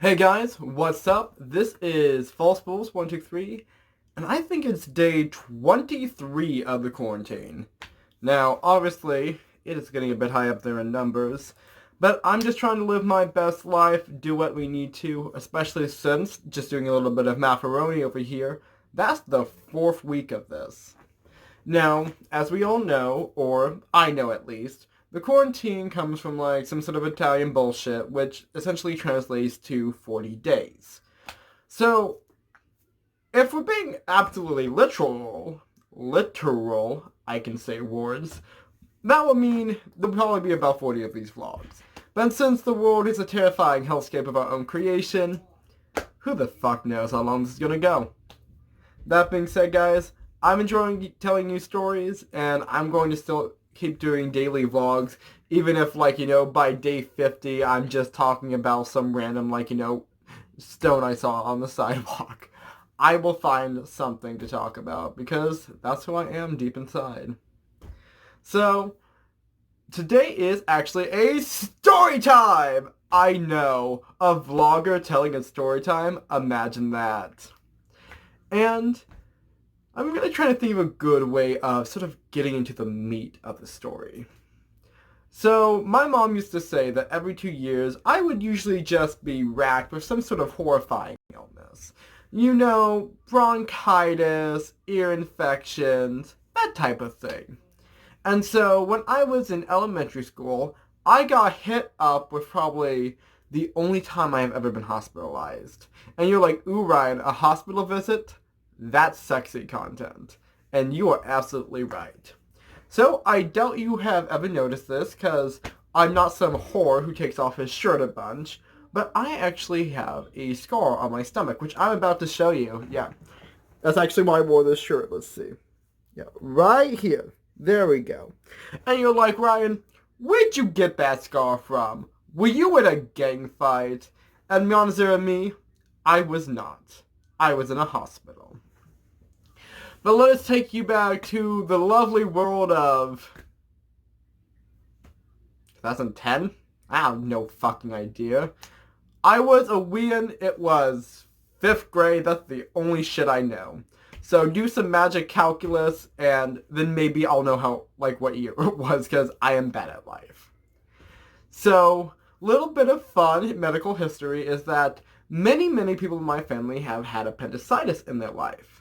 Hey guys, what's up? This is False Bulls 123, and I think it's day 23 of the quarantine. Now, obviously, it is getting a bit high up there in numbers, but I'm just trying to live my best life, do what we need to, especially since, just doing a little bit of macaroni over here, that's the 4th week of this. Now, as we all know, or I know at least, the quarantine comes from like some sort of Italian bullshit, which essentially translates to 40 days. So, if we're being absolutely literal, I can say words, that would mean there'll probably be about 40 of these vlogs. But since the world is a terrifying hellscape of our own creation, who the fuck knows how long this is gonna go? That being said, guys, I'm enjoying telling you stories, and I'm going to still keep doing daily vlogs, even if, by day 50, I'm just talking about some random, stone I saw on the sidewalk. I will find something to talk about, because that's who I am deep inside. So, today is actually a story time! I know, a vlogger telling a story time, imagine that. And I'm really trying to think of a good way of sort of getting into the meat of the story. So, my mom used to say that every 2 years, I would usually just be racked with some sort of horrifying illness. You know, bronchitis, ear infections, that type of thing. And so, when I was in elementary school, I got hit up with probably the only time I have ever been hospitalized. And you're like, ooh, Ryan, a hospital visit? That's sexy content. And you are absolutely right. So, I doubt you have ever noticed this, because I'm not some whore who takes off his shirt a bunch, but I actually have a scar on my stomach, which I'm about to show you. Yeah, that's actually why I wore this shirt. Let's see. Yeah, right here. There we go. And you're like, Ryan, where'd you get that scar from? Were you in a gang fight? And Monzer and me, I was not. I was in a hospital. But let us take you back to the lovely world of 2010? I have no fucking idea. I was a weein', it was 5th grade, that's the only shit I know. So do some magic calculus, and then maybe I'll know what year it was, because I am bad at life. So, little bit of fun medical history is that many people in my family have had appendicitis in their life.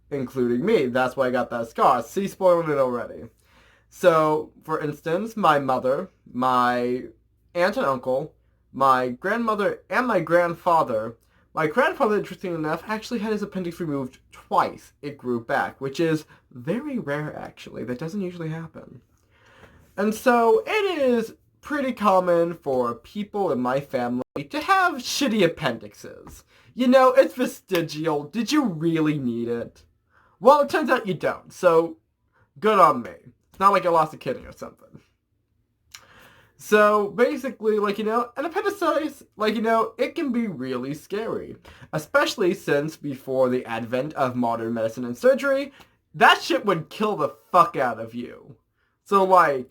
Including me. That's why I got that scar. See, spoiling it already. So, for instance, my mother, my aunt and uncle, my grandmother, and my grandfather. My grandfather, interesting enough, actually had his appendix removed twice. It grew back, which is very rare, actually. That doesn't usually happen. And so, it is pretty common for people in my family to have shitty appendixes. You know, it's vestigial. Did you really need it? Well, it turns out you don't, so good on me. It's not like I lost a kidney or something. So, basically, an appendicitis, it can be really scary. Especially since before the advent of modern medicine and surgery, that shit would kill the fuck out of you. So, I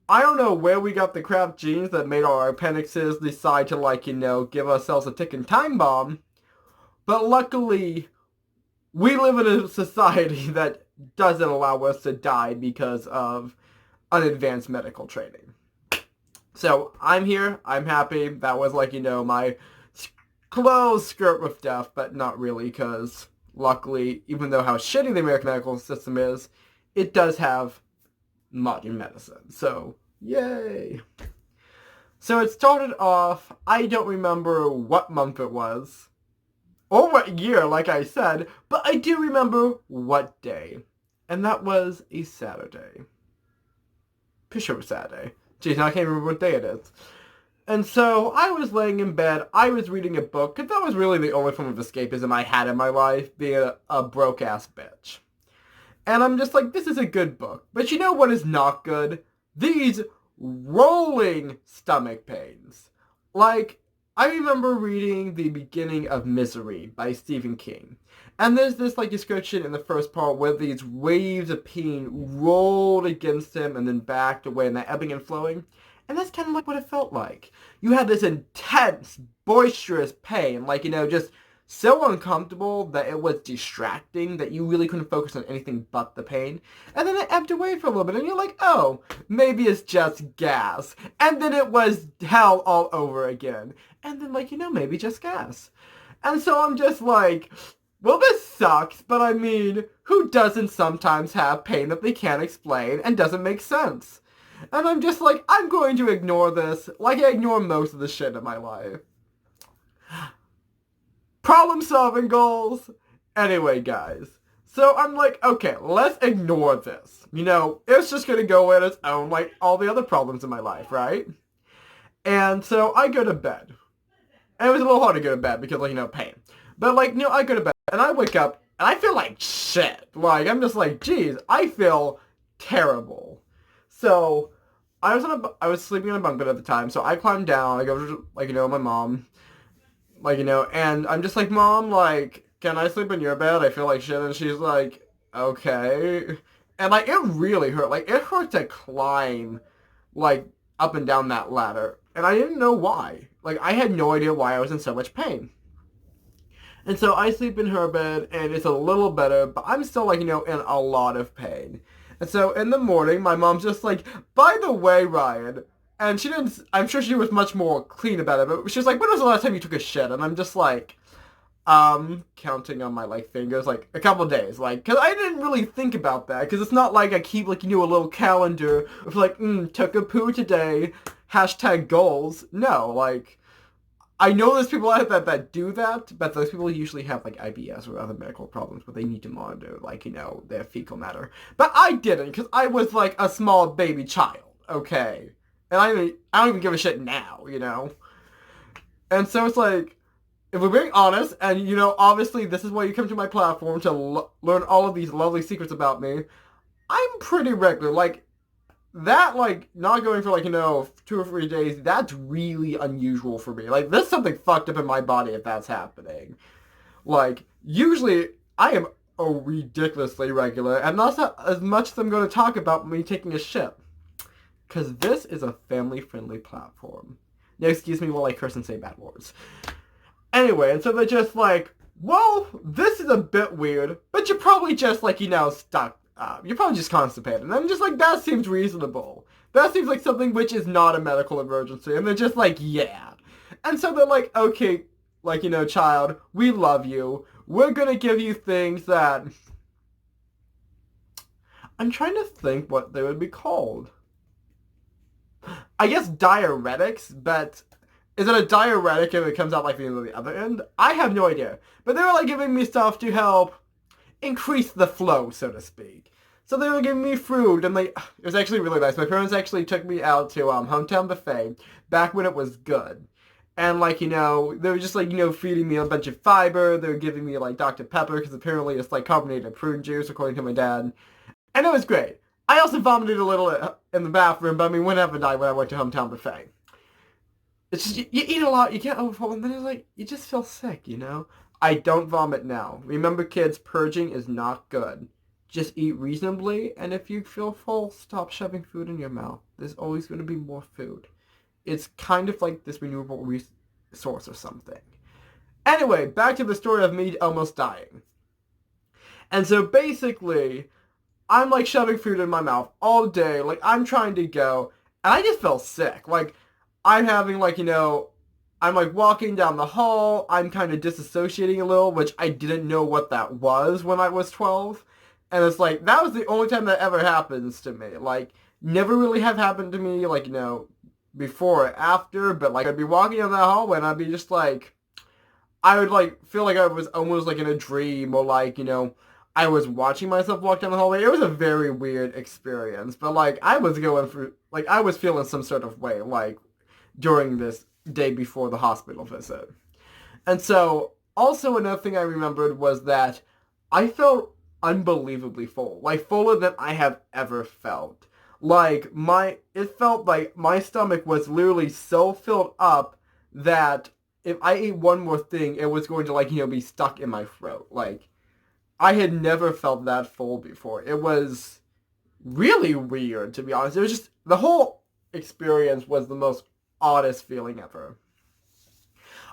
don't know where we got the crap genes that made our appendixes decide to, give ourselves a ticking time bomb. But luckily, we live in a society that doesn't allow us to die because of unadvanced medical training. So, I'm here, I'm happy, that was my close skirt with death, but not really, because luckily, even though how shitty the American medical system is, it does have modern medicine, so yay! So it started off, I don't remember what month it was, or what year, like I said, but I do remember what day. And that was a Saturday. Pretty sure it was Saturday. Jeez, now I can't remember what day it is. And so, I was laying in bed, I was reading a book, because that was really the only form of escapism I had in my life, being a broke-ass bitch. And I'm just like, this is a good book. But you know what is not good? These rolling stomach pains. I remember reading the beginning of Misery by Stephen King. And there's this description in the first part where these waves of pain rolled against him and then backed away and that ebbing and flowing. And that's kind of like what it felt like. You had this intense, boisterous pain, like, just so uncomfortable that it was distracting, that you really couldn't focus on anything but the pain. And then it ebbed away for a little bit, and you're like, oh, maybe it's just gas. And then it was hell all over again. And then, like, maybe just gas. And so I'm just like, well, this sucks, but I mean, who doesn't sometimes have pain that they can't explain and doesn't make sense? And I'm just like, I'm going to ignore this, like I ignore most of the shit in my life. Problem-solving goals. Anyway, guys. So I'm like, okay, let's ignore this. It's just gonna go in its own, like all the other problems in my life, right? And so I go to bed. And it was a little hard to go to bed because, like, pain. But, like, I go to bed, and I wake up, and I feel like shit. Like, I'm just like, geez, I feel terrible. So, I was sleeping in a bunk bed at the time, so I climbed down, I go to, like, my mom, like, and I'm just like, Mom, like, can I sleep in your bed? I feel like shit, and she's like, okay. And, like, it really hurt. Like, it hurt to climb, like, up and down that ladder. And I didn't know why. Like, I had no idea why I was in so much pain. And so I sleep in her bed, and it's a little better, but I'm still, like, in a lot of pain. And so in the morning, my mom's just like, by the way, Ryan, and she didn't, I'm sure she was much more clean about it, but she was like, when was the last time you took a shit? And I'm just like, counting on my, like, fingers, like, a couple days, like, because I didn't really think about that, because it's not like I keep, like, a little calendar of, like, took a poo today, #goals. No, like, I know there's people out there that do that, but those people usually have, like, IBS or other medical problems where they need to monitor, like, their fecal matter. But I didn't, because I was, like, a small baby child, okay? And I don't even give a shit now, And so it's like, if we're being honest, and, obviously this is why you come to my platform to learn all of these lovely secrets about me, I'm pretty regular. Like, that, like, not going for, like, 2 or 3 days, that's really unusual for me. Like, there's something fucked up in my body if that's happening. Like, usually, I am ridiculously regular, and that's not as much as I'm going to talk about me taking a shit. Because this is a family-friendly platform. Now, excuse me while I curse and say bad words. Anyway, and so they're just like, well, this is a bit weird, but you're probably just, like, stuck. You're probably just constipated. And I'm just like, that seems reasonable. That seems like something which is not a medical emergency. And they're just like, yeah. And so they're like, okay, like, child, we love you. We're gonna give you things that... I'm trying to think what they would be called. I guess diuretics, but... Is it a diuretic if it comes out, like, the other end? I have no idea. But they were, like, giving me stuff to help increase the flow, so to speak. So they were giving me food, and it was actually really nice. My parents actually took me out to Hometown Buffet back when it was good. And, like, they were just, like, feeding me a bunch of fiber. They were giving me, like, Dr. Pepper, because apparently it's, like, carbonated prune juice, according to my dad. And it was great. I also vomited a little in the bathroom, but I mean, whenever I when I went to Hometown Buffet. It's just, you eat a lot, you get overfull, and then it's like, you just feel sick, I don't vomit now. Remember, kids, purging is not good. Just eat reasonably, and if you feel full, stop shoving food in your mouth. There's always going to be more food. It's kind of like this renewable resource or something. Anyway, back to the story of me almost dying. And so basically, I'm, like, shoving food in my mouth all day. Like, I'm trying to go, and I just felt sick. Like, I'm having, like, I'm, like, walking down the hall, I'm kind of disassociating a little, which I didn't know what that was when I was 12, and it's, like, that was the only time that ever happens to me, like, never really have happened to me, like, before or after, but, like, I'd be walking down that hallway, and I'd be just, like, I would, like, feel like I was almost, like, in a dream, or, like, I was watching myself walk down the hallway. It was a very weird experience, but, like, I was going through, like, I was feeling some sort of way, like, during this day before the hospital visit. And so, also another thing I remembered was that I felt unbelievably full. Like, fuller than I have ever felt. Like, it felt like my stomach was literally so filled up that if I ate one more thing, it was going to, like, be stuck in my throat. Like, I had never felt that full before. It was really weird, to be honest. It was just, the whole experience was the most oddest feeling ever.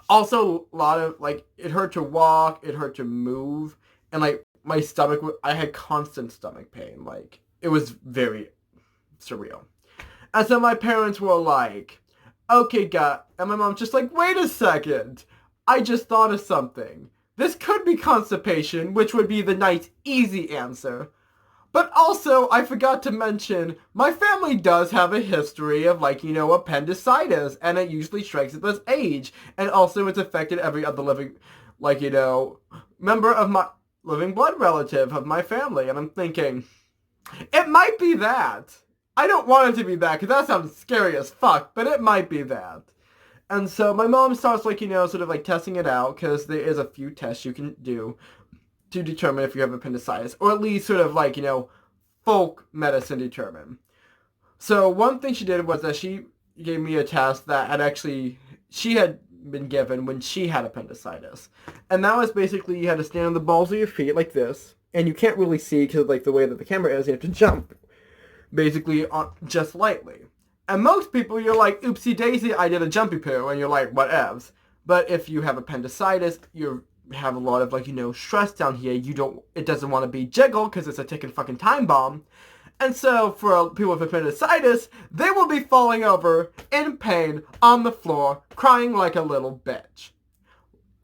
Also, a lot of, like, it hurt to walk, it hurt to move, and, like, my stomach, I had constant stomach pain. Like, it was very surreal. And so my parents were like, okay, God. And my mom's just like, wait a second. I just thought of something. This could be constipation, which would be the nice, easy answer. But also, I forgot to mention, my family does have a history of, like, appendicitis, and it usually strikes at this age. And also, it's affected every other living, like, member of my living blood relative of my family. And I'm thinking, it might be that. I don't want it to be that, because that sounds scary as fuck, but it might be that. And so my mom starts, like, sort of, like, testing it out, because there is a few tests you can do to determine if you have appendicitis, or at least sort of, like, folk medicine determine. So one thing she did was that she gave me a test that she had been given when she had appendicitis. And that was basically, you had to stand on the balls of your feet like this, and you can't really see because, like, the way that the camera is, you have to jump, basically, just lightly. And most people, you're like, oopsie daisy, I did a jumpy poo, and you're like, whatevs. But if you have appendicitis, you have a lot of, like, stress down here. It doesn't want to be jiggled because it's a ticking fucking time bomb. And so for people with appendicitis, they will be falling over in pain on the floor, crying like a little bitch.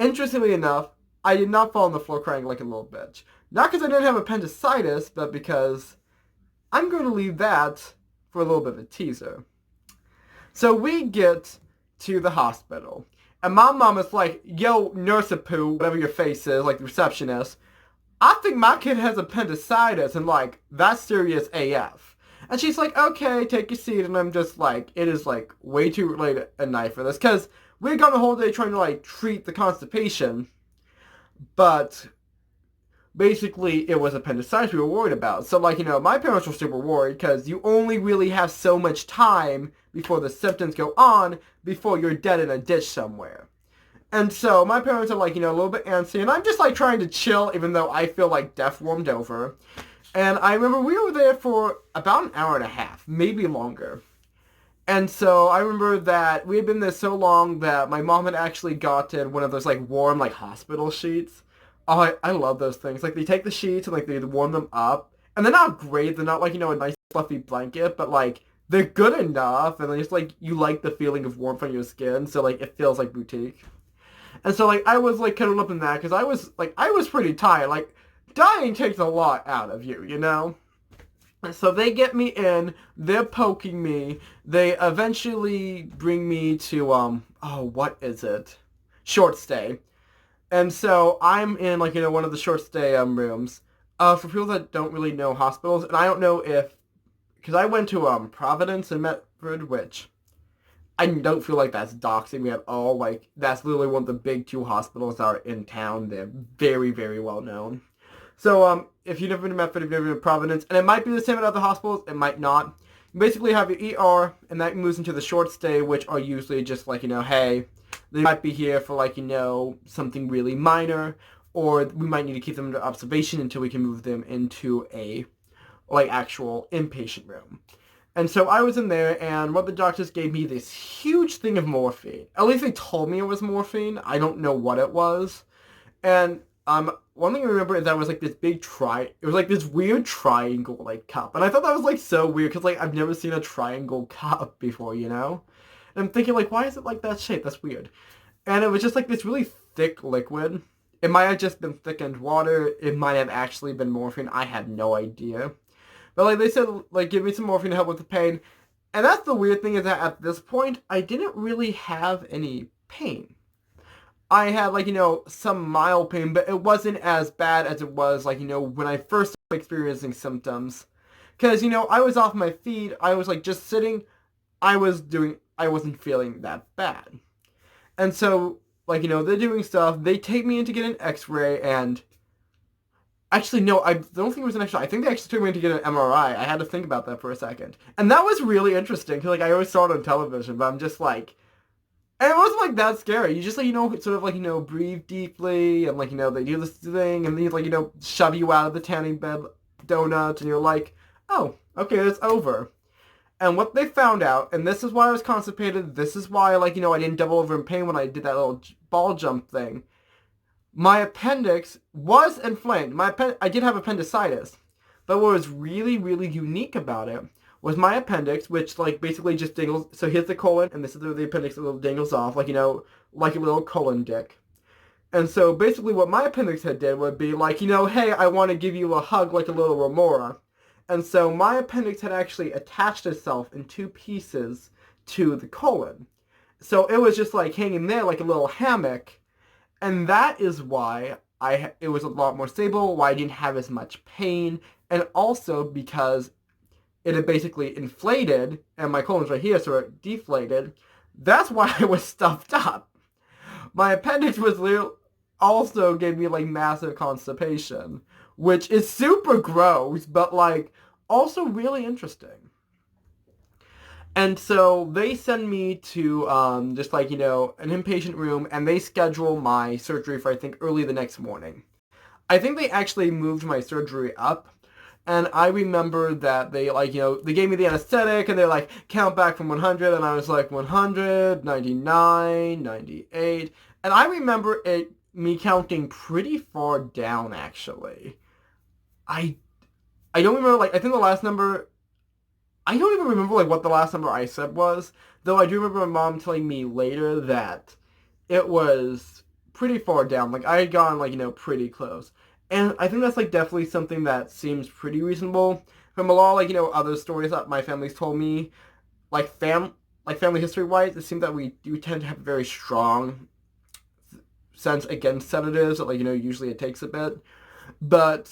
Interestingly enough, I did not fall on the floor crying like a little bitch. Not because I didn't have appendicitis, but because I'm going to leave that for a little bit of a teaser. So we get to the hospital. And my mom is like, yo, nurse-a-poo, whatever your face is, like the receptionist, I think my kid has appendicitis, and, like, that's serious AF. And she's like, okay, take your seat, and I'm just like, it is, like, way too late at night for this, because we had gone the whole day trying to, like, treat the constipation, but basically it was appendicitis we were worried about. So, like, my parents were super worried, because you only really have so much time before the symptoms go on, before you're dead in a ditch somewhere. And so my parents are, like, a little bit antsy, and I'm just, like, trying to chill, even though I feel like death warmed over. And I remember we were there for about an hour and a half, maybe longer. And so I remember that we had been there so long that my mom had actually gotten one of those, like, warm, like, hospital sheets. Oh, I love those things. Like, they take the sheets and, like, they warm them up. And they're not great. They're not, like, a nice fluffy blanket, but, like, they're good enough. And then just, like, you like the feeling of warmth on your skin. So, like, it feels like boutique. And so, like, I was, like, cuddled up in that because I was pretty tired. Like, dying takes a lot out of you, And so they get me in. They're poking me. They eventually bring me to, what is it? Short stay. And so I'm in, like, one of the short stay rooms. For people that don't really know hospitals, and I don't know if, because I went to Providence and Medford, which I don't feel like that's doxing me at all. Like, that's literally one of the big two hospitals that are in town. They're very, very well known. So, if you've never been to Medford, if you've never been to Providence, and it might be the same at other hospitals, it might not. You basically have your ER, and that moves into the short stay, which are usually just like, hey, they might be here for, like, something really minor, or we might need to keep them under observation until we can move them into a, like, actual inpatient room. And so I was in there, and what the doctors gave me this huge thing of morphine. At least they told me it was morphine. I don't know what it was. And one thing I remember is that it was, like, this big it was, like, this weird triangle, like, cup. And I thought that was, like, so weird, because, like, I've never seen a triangle cup before, And I'm thinking, like, why is it like that shape? That's weird. And it was just, like, this really thick liquid. It might have just been thickened water. It might have actually been morphine. I had no idea. But, like, they said, like, give me some morphine to help with the pain. And that's the weird thing, is that at this point, I didn't really have any pain. I had, like, some mild pain, but it wasn't as bad as it was, like, when I first started experiencing symptoms. Because, I was off my feet. I was, like, just sitting. I wasn't feeling that bad. And so, like, they're doing stuff. They take me in to get an x-ray, and actually, no, I don't think it was an x-ray. I think they actually took me in to get an MRI. I had to think about that for a second. And that was really interesting, because, like, I always saw it on television, but I'm just like, and it wasn't, like, that scary. You just, like, sort of, like, breathe deeply, and, like, they do this thing, and they, like, shove you out of the tanning bed donuts, and you're like, oh, okay, it's over. And what they found out, and this is why I was constipated, this is why, like, I didn't double over in pain when I did that little ball jump thing. My appendix was inflamed. I did have appendicitis. But what was really, really unique about it was my appendix, which, like, basically just dingles. So here's the colon, and this is the appendix that dingles off, like, like a little colon dick. And so basically what my appendix had did would be like, hey, I want to give you a hug like a little remora. And so my appendix had actually attached itself in 2 pieces to the colon. So it was just like hanging there like a little hammock. And that is why it was a lot more stable, why I didn't have as much pain, and also because it had basically inflated, and my colon's right here, so it deflated. That's why I was stuffed up. My appendix also gave me like massive constipation, which is super gross, but like also really interesting. And so they send me to just like, an inpatient room, and they schedule my surgery for, I think, early the next morning. I think they actually moved my surgery up, and I remember that they like, they gave me the anesthetic, and they're like, count back from 100, and I was like, 100, 99, 98, and I remember me counting pretty far down, actually. I don't remember, like, I think the last number, I don't even remember, like, what the last number I said was, though I do remember my mom telling me later that it was pretty far down. Like, I had gone, like, pretty close. And I think that's, like, definitely something that seems pretty reasonable. From a lot of, like, other stories that my family's told me, like, family history-wise, it seems that we do tend to have a very strong sense against sedatives, that, like, usually it takes a bit. But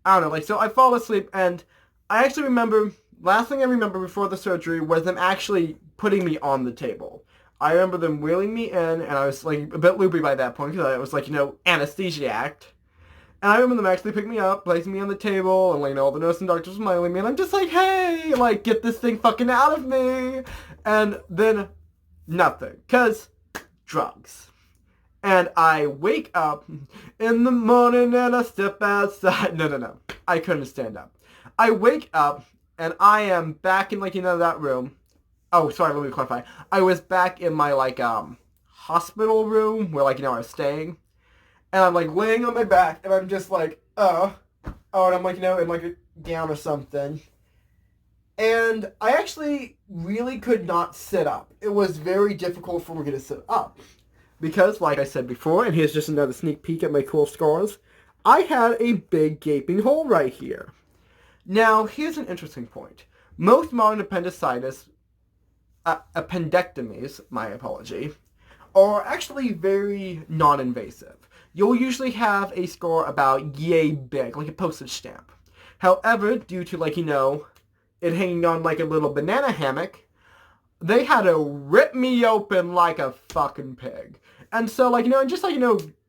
I don't know, like, so I fall asleep, and I actually remember, last thing I remember before the surgery was them actually putting me on the table. I remember them wheeling me in, and I was, like, a bit loopy by that point, because I was, like, anesthesiacked. And I remember them actually picking me up, placing me on the table, and, like, all the nurse and doctors smiling at me, and I'm just like, hey, like, get this thing fucking out of me. And then, nothing, because drugs. And I wake up in the morning and I step outside. No. I couldn't stand up. I wake up and I am back in, like, that room. Oh, sorry, let me clarify. I was back in my, like, hospital room where, like, I was staying. And I'm, like, laying on my back and I'm just like, and I'm, like, in, like, a gown or something. And I actually really could not sit up. It was very difficult for me to sit up. Because, like I said before, and here's just another sneak peek at my cool scars, I had a big gaping hole right here. Now, here's an interesting point. Most modern appendicitis, appendectomies, my apology, are actually very non-invasive. You'll usually have a scar about yay big, like a postage stamp. However, due to, like, it hanging on like a little banana hammock, they had to rip me open like a fucking pig. And so, like, just like,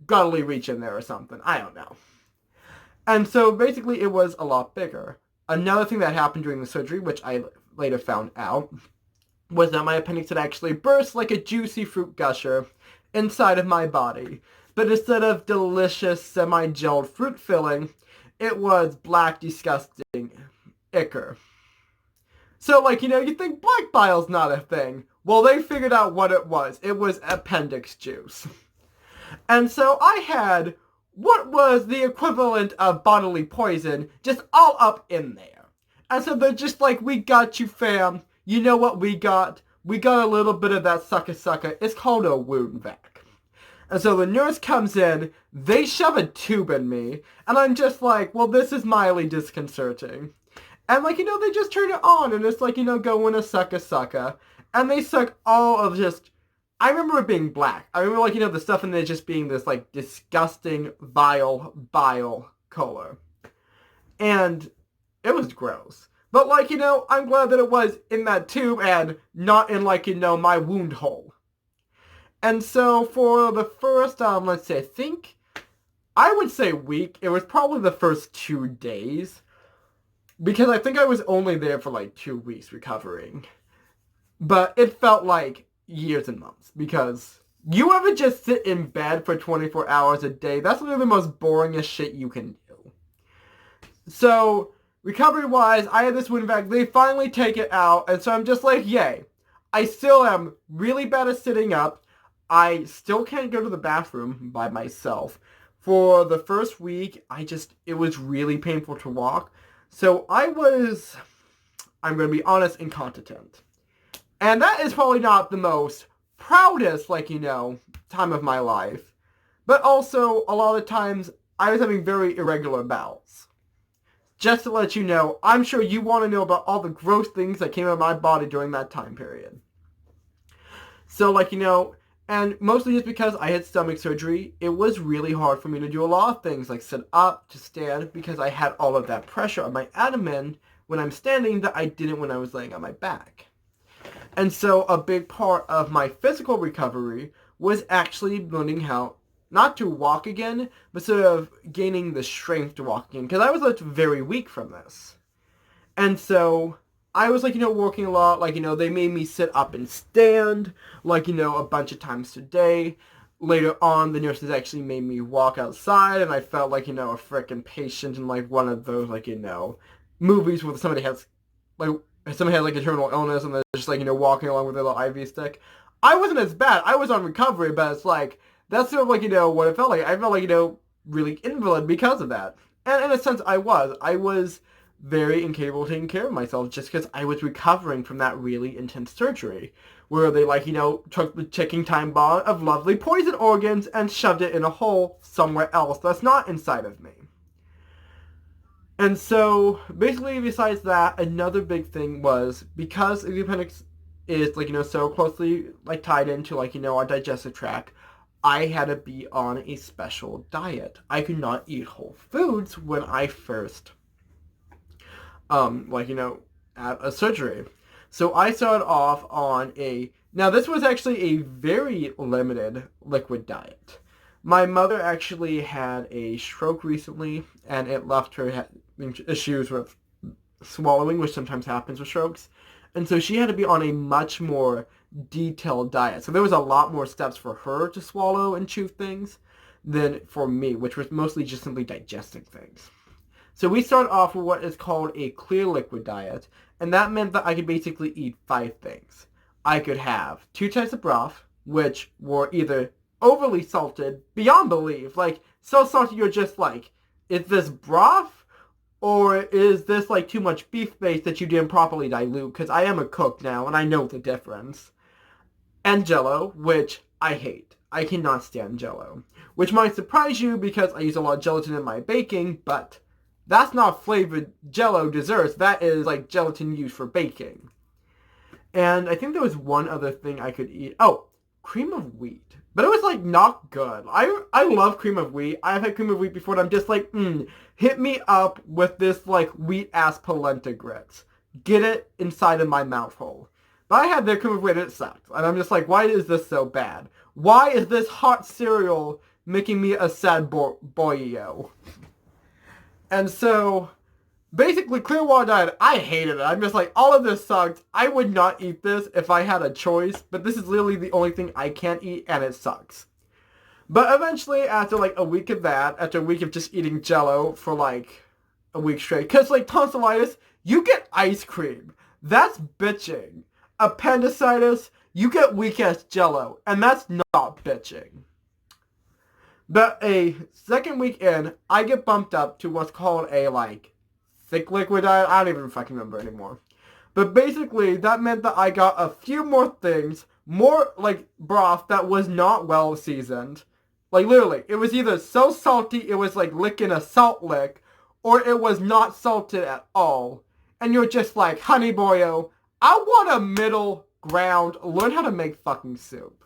godly reach in there or something. I don't know. And so, basically, it was a lot bigger. Another thing that happened during the surgery, which I later found out, was that my appendix had actually burst like a juicy fruit gusher inside of my body. But instead of delicious, semi-gelled fruit filling, it was black, disgusting ichor. So, like, you think black bile's not a thing. Well, they figured out what it was. It was appendix juice. And so I had what was the equivalent of bodily poison just all up in there. And so they're just like, we got you, fam. You know what we got? We got a little bit of that sucker. It's called a wound vac. And so the nurse comes in, they shove a tube in me, and I'm just like, well, this is mildly disconcerting. And, like, they just turn it on, and it's like, going a sucker. And they suck all of just, I remember it being black. I remember, like, the stuff in there just being this, like, disgusting, vile bile color. And it was gross. But, like, I'm glad that it was in that tube and not in, like, my wound hole. And so for the first, let's say, I would say week, it was probably the first 2 days. Because I think I was only there for, like, 2 weeks recovering. But it felt like years and months. Because you ever just sit in bed for 24 hours a day? That's literally the most boringest shit you can do. So, recovery-wise, I had this wound vac. They finally take it out, and so I'm just like, yay. I still am really bad at sitting up. I still can't go to the bathroom by myself. For the first week, it was really painful to walk. So I'm going to be honest, incontinent. And that is probably not the most proudest, time of my life. But also, a lot of times, I was having very irregular bowels. Just to let you know, I'm sure you want to know about all the gross things that came out of my body during that time period. So, and mostly just because I had stomach surgery, it was really hard for me to do a lot of things, like sit up, to stand, because I had all of that pressure on my abdomen when I'm standing that I didn't when I was laying on my back. And so a big part of my physical recovery was actually learning how not to walk again, but sort of gaining the strength to walk again, because I was very weak from this. And so I was working a lot, they made me sit up and stand, a bunch of times a day. Later on, the nurses actually made me walk outside, and I felt a frickin' patient in one of those, movies where somebody has a terminal illness and they're just walking along with their little IV stick. I wasn't as bad. I was on recovery, but it's that's sort of what it felt like. I felt really invalid because of that. And in a sense, I was very incapable of taking care of myself just because I was recovering from that really intense surgery where they took the ticking time bomb of lovely poison organs and shoved it in a hole somewhere else that's not inside of me. And so, basically, besides that, another big thing was, because the appendix is, so closely, tied into, our digestive tract, I had to be on a special diet. I could not eat whole foods when I first, at a surgery. So I started off on now this was actually a very limited liquid diet. My mother actually had a stroke recently, and it left her having issues with swallowing, which sometimes happens with strokes. And so she had to be on a much more detailed diet. So there was a lot more steps for her to swallow and chew things than for me, which was mostly just simply digesting things. So we started off with what is called a clear liquid diet, and that meant that I could basically eat 5 things. I could have 2 types of broth, which were either overly salted, beyond belief, so salty you're just is this broth? Or is this too much beef base that you didn't properly dilute? Because I am a cook now, and I know the difference. And Jell-O, which I hate. I cannot stand Jell-O. Which might surprise you because I use a lot of gelatin in my baking, but that's not flavored Jell-O desserts. That is gelatin used for baking. And I think there was one other thing I could eat. Oh, cream of wheat. But it was not good. I love cream of wheat. I've had cream of wheat before, and I'm just hit me up with this wheat ass polenta grits. Get it inside of my mouth hole. But I had their cream of wheat and it sucked. And I'm just why is this so bad? Why is this hot cereal making me a sad boyo? And so, basically, Clearwater diet, I hated it. I'm just all of this sucks. I would not eat this if I had a choice, but this is literally the only thing I can't eat, and it sucks. But eventually, after a week of that, after a week of just eating Jell-O for a week straight, because tonsillitis, you get ice cream. That's bitching. Appendicitis, you get weak-ass Jell-O, and that's not bitching. But a second week in, I get bumped up to what's called a, thick liquid diet. I don't even fucking remember anymore. But basically, that meant that I got a few more things, more, broth that was not well seasoned. Literally, it was either so salty it was licking a salt lick, or it was not salted at all. And you're just honey boyo, I want a middle ground, learn how to make fucking soup.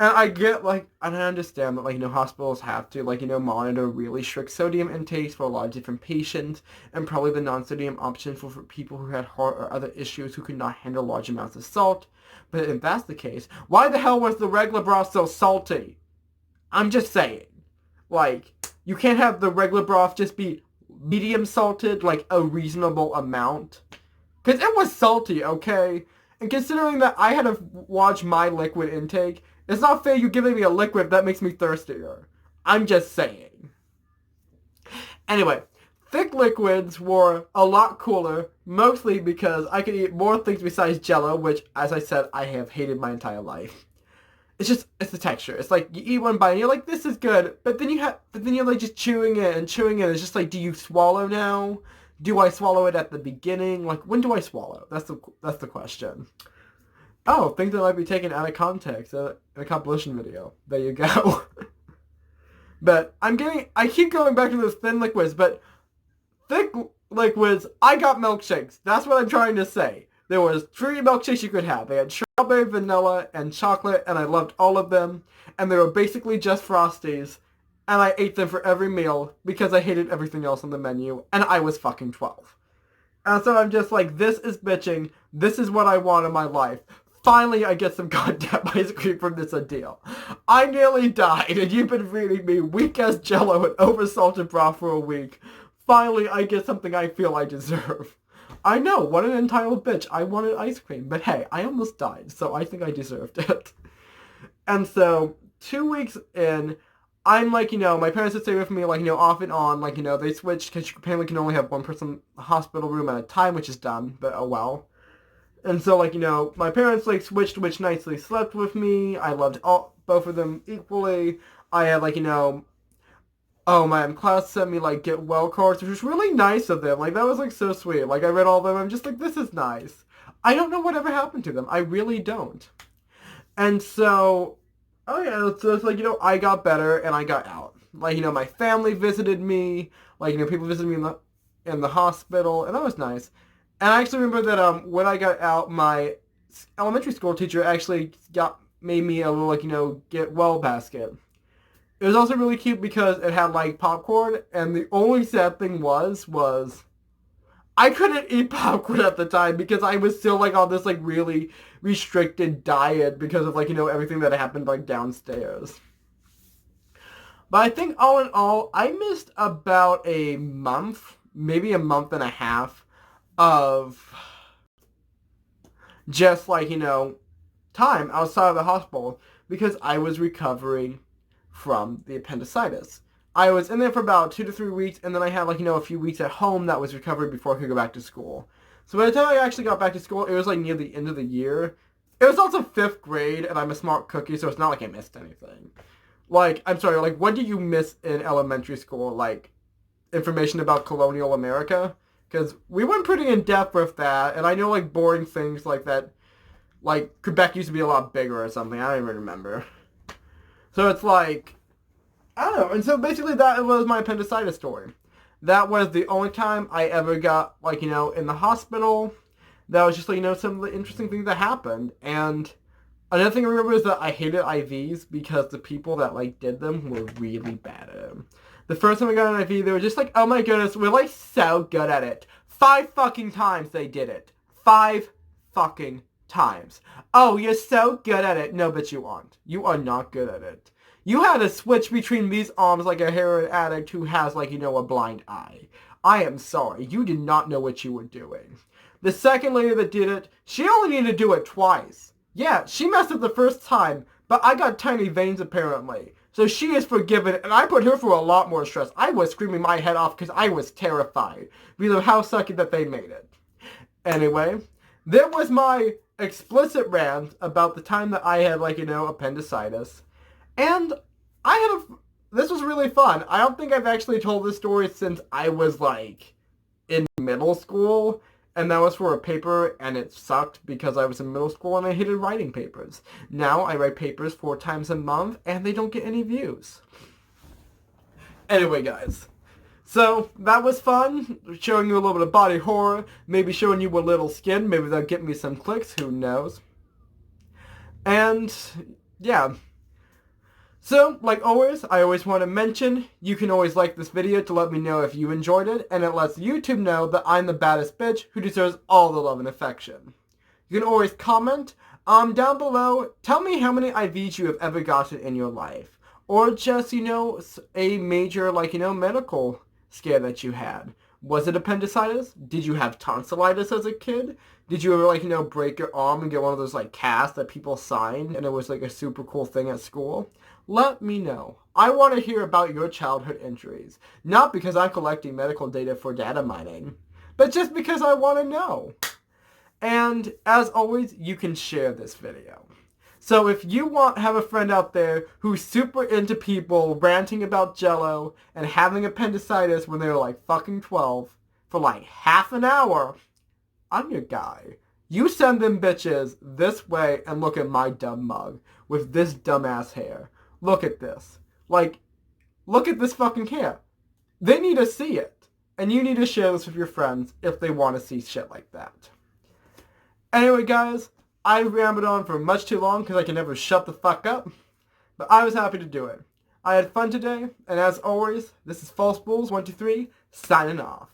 And I get, and I understand that, hospitals have to, monitor really strict sodium intakes for a lot of different patients, and probably the non-sodium option for people who had heart or other issues who could not handle large amounts of salt. But if that's the case, why the hell was the regular broth so salty? I'm just saying. You can't have the regular broth just be medium salted, a reasonable amount. Because it was salty, okay? And considering that I had to watch my liquid intake, it's not fair you giving me a liquid that makes me thirstier. I'm just saying. Anyway, Thick liquids were a lot cooler, mostly because I could eat more things besides Jello, which, as I said, I have hated my entire life. It's the texture. It's like you eat one bite and you're like, this is good, but then you're like just chewing it and chewing it. It's just like, do you swallow now? Do I swallow it at the beginning? Like, when do I swallow? That's the question. Oh, things that might be taken out of context in a compilation video. There you go. But I keep going back to those thin liquids, but thick liquids, I got milkshakes. That's what I'm trying to say. There was 3 milkshakes you could have. They had strawberry, vanilla, and chocolate, and I loved all of them. And they were basically just Frosties. And I ate them for every meal because I hated everything else on the menu. And I was fucking 12. And so I'm just like, this is bitching. This is what I want in my life. Finally, I get some goddamn ice cream from this deal. I nearly died, and you've been feeding me weak-ass Jello and over-salted broth for a week. Finally, I get something I feel I deserve. I know, what an entitled bitch. I wanted ice cream, but hey, I almost died, so I think I deserved it. And so, 2 weeks in, I'm like, my parents would stay with me, like, off and on, like, they switched, because you apparently can only have one person in the hospital room at a time, which is dumb, but oh well. And so, like, my parents, like, switched which nights they slept with me. I loved both of them equally. I had, like, my class sent me, like, get well cards, which was really nice of them. Like, that was, like, so sweet. Like, I read all of them. I'm just like, this is nice. I don't know whatever happened to them. I really don't. And so, oh, yeah, so it's like, I got better and I got out. Like, my family visited me. Like, people visited me in the hospital, and that was nice. And I actually remember that when I got out, my elementary school teacher actually made me a little, like, get well basket. It was also really cute because it had, like, popcorn, and the only sad thing was I couldn't eat popcorn at the time because I was still, like, on this, like, really restricted diet because of, like, everything that happened, like, downstairs. But I think all in all, I missed about a month, maybe a month and a half of just, like, time outside of the hospital because I was recovering from the appendicitis. I was in there for about 2 to 3 weeks, and then I had, like, a few weeks at home that was recovery before I could go back to school. So by the time I actually got back to school, it was, like, near the end of the year. It was also 5th grade, and I'm a smart cookie, so it's not like I missed anything. Like, I'm sorry, like, what do you miss in elementary school? Like, information about colonial America? Because we went pretty in-depth with that, and I know, like, boring things like that. Like, Quebec used to be a lot bigger or something. I don't even remember. So it's like, I don't know. And so basically that was my appendicitis story. That was the only time I ever got, like, in the hospital. That was just, like, some of the interesting things that happened. And another thing I remember is that I hated IVs because the people that, like, did them were really bad at them. The first time I got an IV, they were just like, oh my goodness, we're, like, so good at it. 5 fucking times they did it. 5 fucking times. Oh, you're so good at it. No, but you aren't. You are not good at it. You had to switch between these arms like a heroin addict who has, like, a blind eye. I am sorry. You did not know what you were doing. The second lady that did it, she only needed to do it twice. Yeah, she messed up the first time, but I got tiny veins apparently. So she is forgiven, and I put her through a lot more stress. I was screaming my head off because I was terrified because of how sucky that they made it. Anyway, there was my explicit rant about the time that I had, like, appendicitis. And this was really fun. I don't think I've actually told this story since I was, like, in middle school. And that was for a paper, and it sucked because I was in middle school and I hated writing papers. Now I write papers 4 times a month, and they don't get any views. Anyway, guys. So, that was fun, showing you a little bit of body horror, maybe showing you a little skin, maybe that'll get me some clicks, who knows. And, yeah. So, like always, I always want to mention, you can always like this video to let me know if you enjoyed it, and it lets YouTube know that I'm the baddest bitch who deserves all the love and affection. You can always comment, down below, tell me how many IVs you have ever gotten in your life. Or just, a major, like, medical scare that you had. Was it appendicitis? Did you have tonsillitis as a kid? Did you ever, like, break your arm and get one of those, like, casts that people signed and it was, like, a super cool thing at school? Let me know. I want to hear about your childhood injuries. Not because I'm collecting medical data for data mining, but just because I want to know. And as always, you can share this video. So if you have a friend out there who's super into people ranting about Jell-O and having appendicitis when they're like fucking 12 for like half an hour, I'm your guy. You send them bitches this way and look at my dumb mug with this dumbass hair. Look at this. Like, look at this fucking hair. They need to see it. And you need to share this with your friends if they want to see shit like that. Anyway, guys, I rambled on for much too long because I can never shut the fuck up. But I was happy to do it. I had fun today, and as always, this is False Bulls 123 signing off.